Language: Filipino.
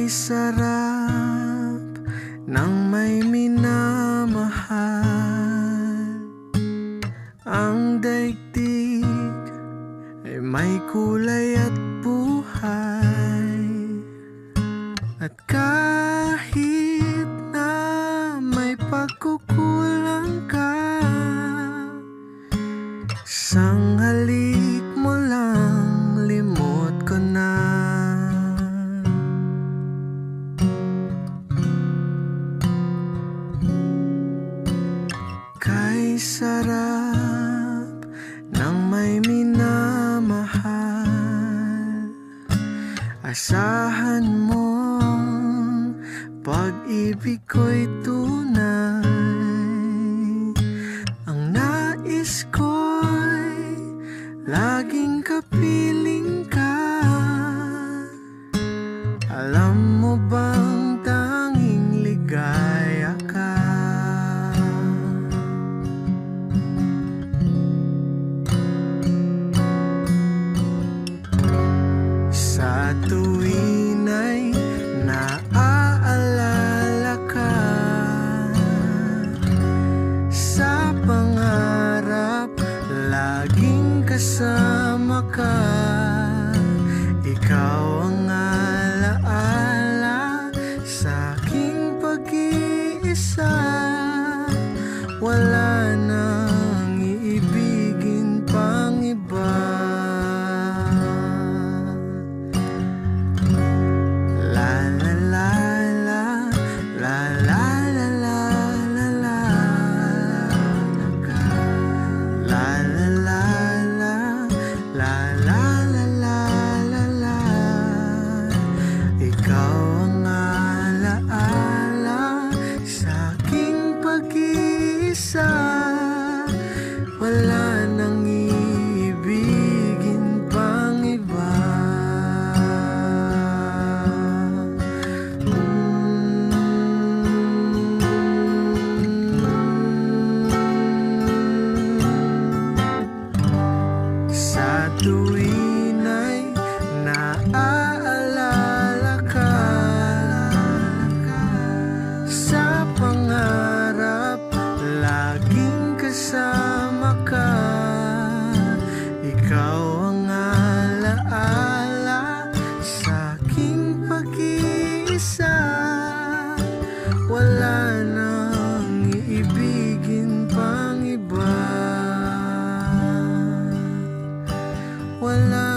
sarap ng may minamahal. Ang daigdig ay may kulay at buhay. At kahit na may pagkukulang ka, isang halik mo lang limot ko na. Kay sarap ng may minamahal. Asahan mong pag-ibig ko'y tunay. Ang nais ko'y laging kapiling ka. Alam mo bang tanging ligaya ka? Sa tuwin ay naaalala ka, sa pangarap laging kasama ka. Ikaw ang alaala sa aking pag-iisa. Wala nang iibigin pang iba. Ikaw ang alaala sa aking pag-iisa. Wala nang iibigin pang iba. Sa tuwin ay naaalala ka, sa pangarap laging kasama ka. Ikaw ang alaala sa aking pag-iisa. Wala nang iibigin pang iba. Wala